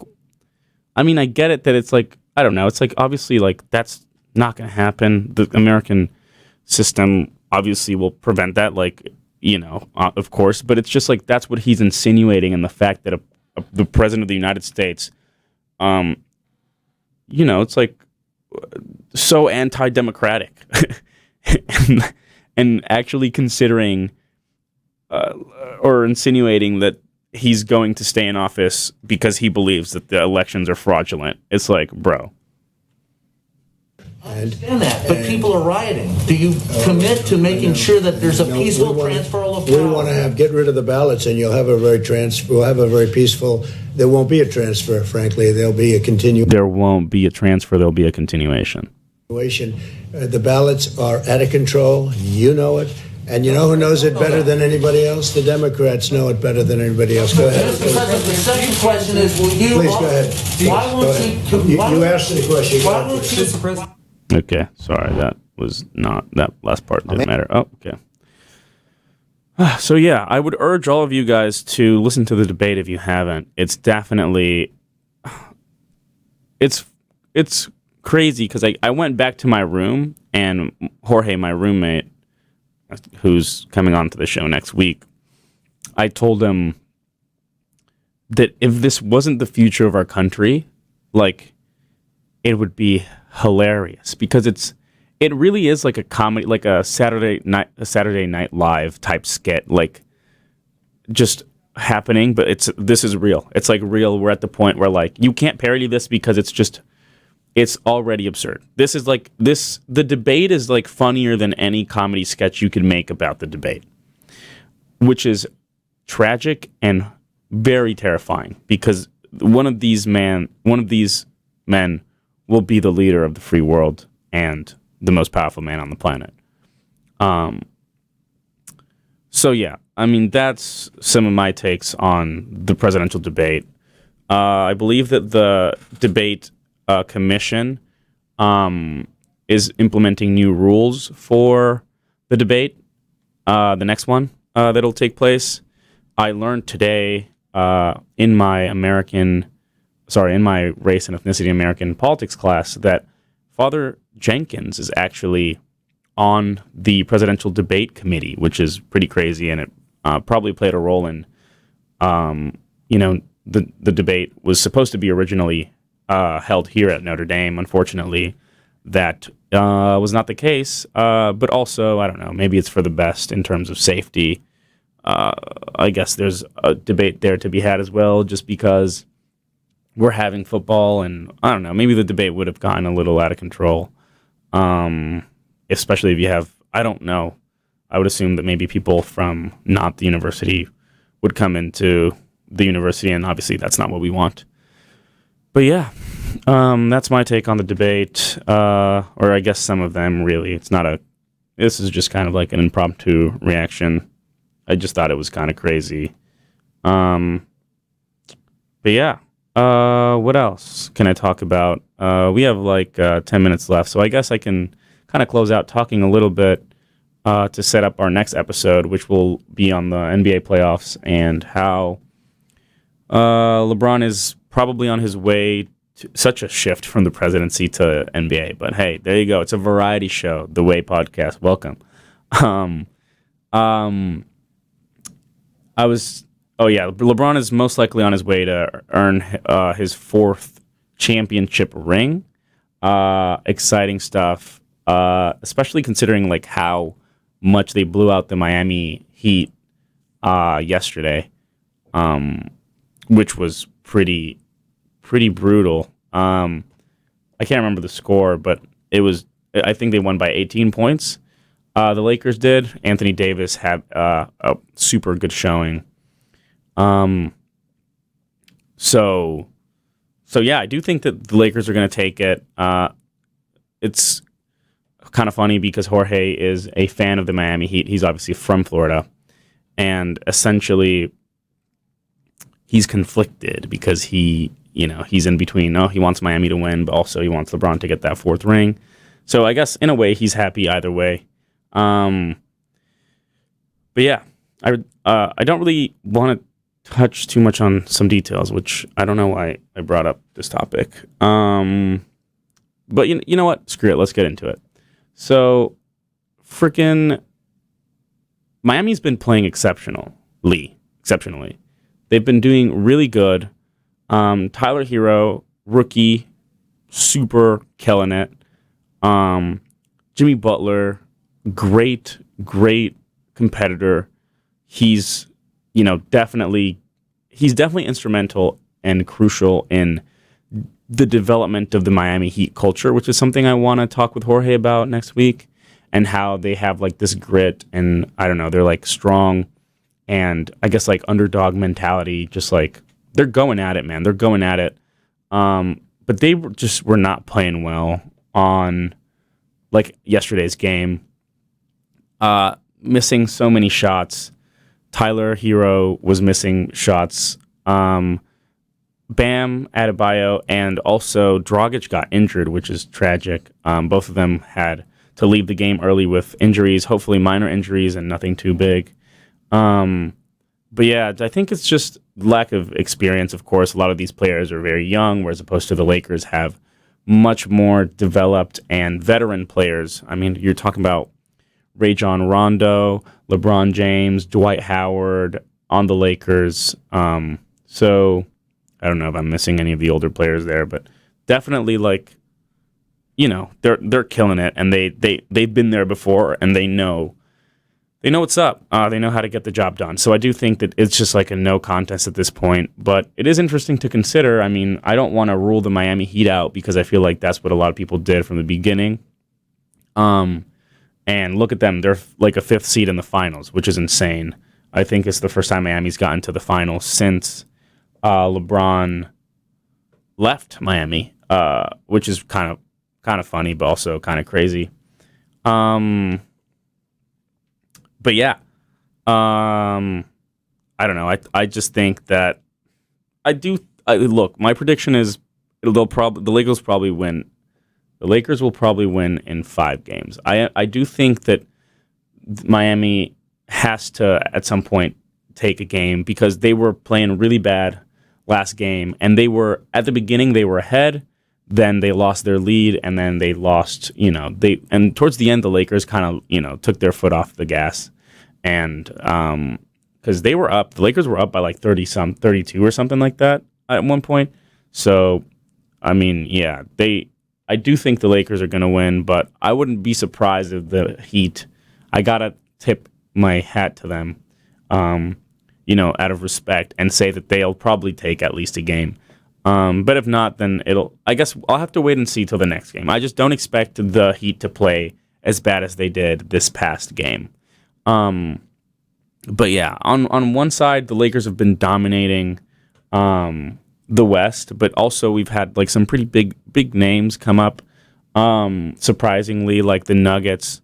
Speaker 1: I mean, I get it that it's like, I don't know. It's like, obviously, like, that's not going to happen. The American system obviously will prevent that, like, you know, of course. But it's just like, that's what he's insinuating, in the fact that the president of the United States, you know, it's like so anti-democratic and actually considering or insinuating that he's going to stay in office because he believes that the elections are fraudulent. It's like, bro.
Speaker 5: I understand that, but people are rioting. Do you commit to making sure that there's a peaceful transferal of power?
Speaker 4: We want to get rid of the ballots, and we'll have a very peaceful. There won't be a transfer, frankly. There'll be a continuation.
Speaker 1: There won't be a transfer. There'll be a continuation.
Speaker 4: The ballots are out of control. You know it. And you know who knows it better than anybody else? The Democrats know it better than anybody else. Go ahead.
Speaker 5: The second question is, will you...
Speaker 4: Please, go ahead.
Speaker 5: Why won't you...
Speaker 4: You asked the question.
Speaker 5: Why won't you... Mr. President.
Speaker 1: Okay, sorry, that last part didn't matter. Oh, okay. So yeah, I would urge all of you guys to listen to the debate if you haven't. It's definitely... It's crazy, because I went back to my room, and Jorge, my roommate, who's coming on to the show next week, I told him that if this wasn't the future of our country, like, it would be hilarious, because it really is like a comedy, like a Saturday Night Live type skit, like, just happening, but this is real. It's like real. We're at the point where, like, you can't parody this because it's already absurd. The debate is like funnier than any comedy sketch you could make about the debate, which is tragic and very terrifying, because one of these men will be the leader of the free world and the most powerful man on the planet. So yeah, I mean, that's some of my takes on the presidential debate. I believe that the debate commission is implementing new rules for the debate, the next one that'll take place. I learned today in my race and ethnicity American politics class that Father Jenkins is actually on the presidential debate committee, which is pretty crazy, and it probably played a role in, the debate was supposed to be originally held here at Notre Dame. Unfortunately, that was not the case. But also, I don't know, maybe it's for the best in terms of safety. I guess there's a debate there to be had as well, just because we're having football, and I don't know, maybe the debate would have gotten a little out of control. Especially if you have, I don't know, I would assume that maybe people from not the university would come into the university, and obviously that's not what we want. But yeah, that's my take on the debate, or I guess some of them, really. This is just kind of like an impromptu reaction. I just thought it was kind of crazy. But yeah, what else can I talk about? We have like 10 minutes left, so I guess I can kind of close out talking a little bit to set up our next episode, which will be on the NBA playoffs and how LeBron is probably on his way to such a shift from the presidency to NBA. But hey, there you go. It's a variety show, The Way Podcast. Welcome. LeBron is most likely on his way to earn his 4th championship ring. Exciting stuff, especially considering like how much they blew out the Miami Heat yesterday, which was pretty brutal. I can't remember the score, but I think they won by 18 points. The Lakers did. Anthony Davis had a super good showing. So yeah, I do think that the Lakers are going to take it. It's kind of funny because Jorge is a fan of the Miami Heat. He's obviously from Florida, and essentially he's conflicted because he's in between. He wants Miami to win, but also he wants LeBron to get that 4th ring. So I guess in a way he's happy either way. But yeah, I don't really want to touch too much on some details, which I don't know why I brought up this topic. But you know what? Screw it. Let's get into it. So, freaking Miami's been playing exceptionally. They've been doing really good. Tyler Hero, rookie, super killing it. Jimmy Butler, great competitor. He's definitely instrumental and crucial in the development of the Miami Heat culture, which is something I want to talk with Jorge about next week, and how they have like this grit, and I don't know, they're like strong, and I guess like underdog mentality, just like they're going at it, man. They're going at it. But they were not playing well on like yesterday's game. Missing so many shots. Tyler Hero was missing shots. Bam Adebayo and also Dragic got injured, which is tragic. Both of them had to leave the game early with injuries, hopefully minor injuries and nothing too big. But yeah, I think it's just lack of experience. Of course, a lot of these players are very young, whereas opposed to the Lakers have much more developed and veteran players. I mean, you're talking about Rajon Rondo, LeBron James, Dwight Howard on the Lakers. So I don't know if I'm missing any of the older players there, but definitely they're killing it, and they've been there before, and they know what's up. They know how to get the job done. So I do think that it's just like a no contest at this point, but it is interesting to consider. I mean, I don't want to rule the Miami Heat out because I feel like that's what a lot of people did from the beginning. And look at them. They're like a 5th seed in the finals, which is insane. I think it's the first time Miami's gotten to the finals since LeBron left Miami, which is kind of funny, but also kind of crazy. But yeah, I don't know. I just think that look. My prediction is the Lakers probably win. The Lakers will probably win in 5 games. I do think that Miami has to at some point take a game because they were playing really bad last game, and they were at the beginning they were ahead, then they lost their lead, and then they lost. And towards the end the Lakers kind of took their foot off the gas, and because the Lakers were up by like 32 or something like that at one point. So I mean, yeah, I do think the Lakers are going to win, but I wouldn't be surprised if the Heat. I gotta tip my hat to them, out of respect, and say that they'll probably take at least a game. But if not, then I guess I'll have to wait and see till the next game. I just don't expect the Heat to play as bad as they did this past game. But yeah, on one side, the Lakers have been dominating the West, but also we've had like some pretty big names come up. Surprisingly, like the Nuggets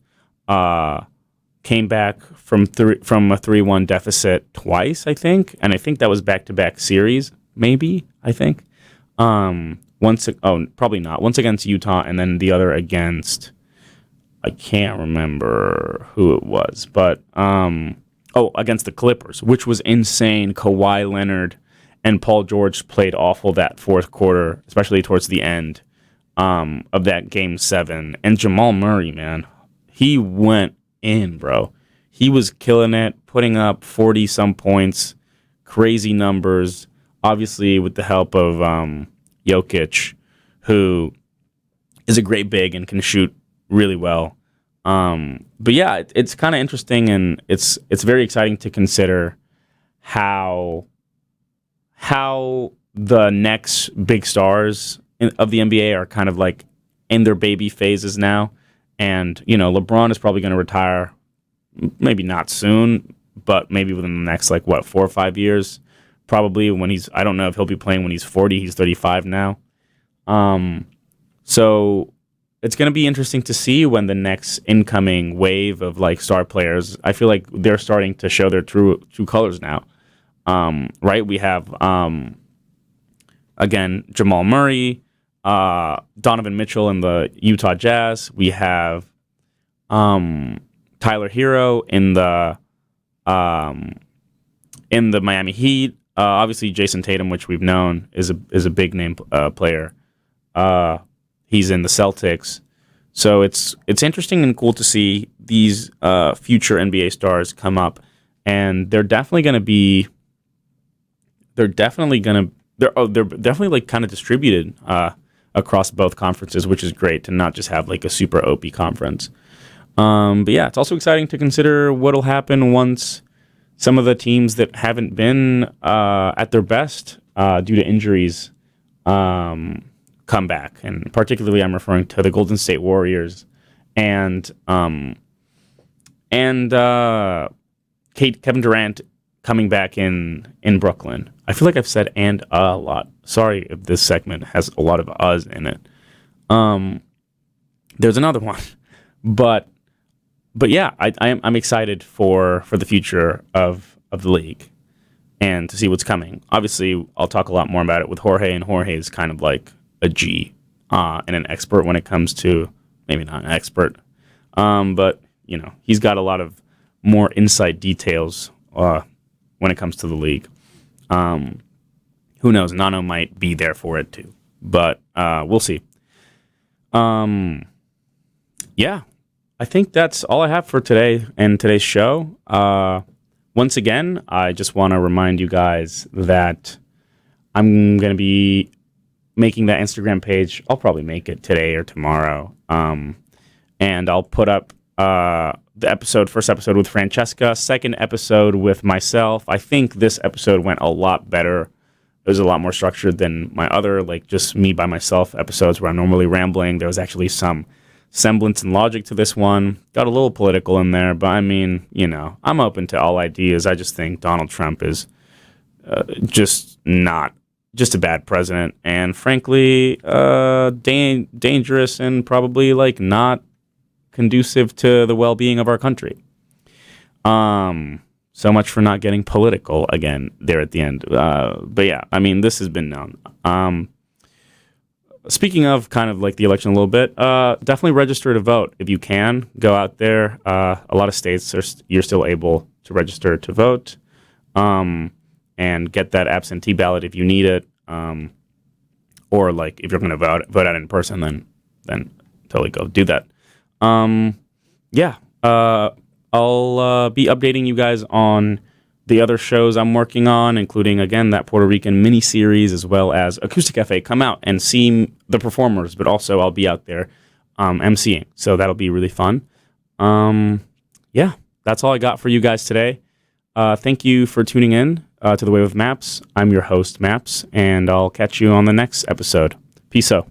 Speaker 1: came back from a 3-1 deficit twice, I think, and I think that was back-to-back series, maybe. I think probably not. Once against Utah, and then the other against I can't remember who it was, but against the Clippers, which was insane. Kawhi Leonard and Paul George played awful that fourth quarter, especially towards the end of that Game 7. And Jamal Murray, man, he went in, bro. He was killing it, putting up 40-some points, crazy numbers, obviously with the help of Jokic, who is a great big and can shoot really well. But yeah, it's kind of interesting, and it's very exciting to consider how the next big stars of the NBA are kind of like in their baby phases now. And, LeBron is probably going to retire, maybe not soon, but maybe within the next, 4 or 5 years. Probably when I don't know if he'll be playing when he's 40. He's 35 now. So it's going to be interesting to see when the next incoming wave of star players, I feel like they're starting to show their true colors now. Right? We have, again, Jamal Murray, Donovan Mitchell in the Utah Jazz. We have Tyler Hero in the Miami Heat. Obviously, Jason Tatum, which we've known is a big name player. He's in the Celtics. So it's interesting and cool to see these future NBA stars come up, and they're definitely kind of distributed across both conferences, which is great to not just have a super OP conference. But yeah, it's also exciting to consider what'll happen once some of the teams that haven't been at their best due to injuries come back, and particularly I'm referring to the Golden State Warriors and Kevin Durant coming back in Brooklyn. I feel like I've said "and" a lot. Sorry if this segment has a lot of "us" in it. There's another one, but yeah, I'm excited for the future of the league and to see what's coming. Obviously, I'll talk a lot more about it with Jorge, and Jorge is kind of like a G and an expert when it comes to, maybe not an expert, but he's got a lot of more inside details when it comes to the league. Who knows? Nano might be there for it too, but we'll see. Yeah, I think that's all I have for today and today's show. Once again, I just want to remind you guys that I'm going to be making that Instagram page. I'll probably make it today or tomorrow. And I'll put up the first episode with Francesca, second episode with myself. I think this episode went a lot better. It was a lot more structured than my other, just me by myself episodes where I'm normally rambling. There was actually some semblance and logic to this one. Got a little political in there, but I mean, I'm open to all ideas. I just think Donald Trump is just a bad president, and frankly, dangerous and probably not conducive to the well-being of our country. So much for not getting political again there at the end. But yeah, I mean, this has been known. Speaking of kind of the election a little bit, definitely register to vote if you can. Go out there. A lot of states you're still able to register to vote, and get that absentee ballot if you need it. Or if you're going to vote out in person, then totally go do that. Yeah. I'll be updating you guys on the other shows I'm working on, including, again, that Puerto Rican mini-series, as well as Acoustic Cafe, come out and see the performers, but also I'll be out there emceeing. So that'll be really fun. Yeah, that's all I got for you guys today. Thank you for tuning in to The Way with Maps. I'm your host, Maps, and I'll catch you on the next episode. Peace out.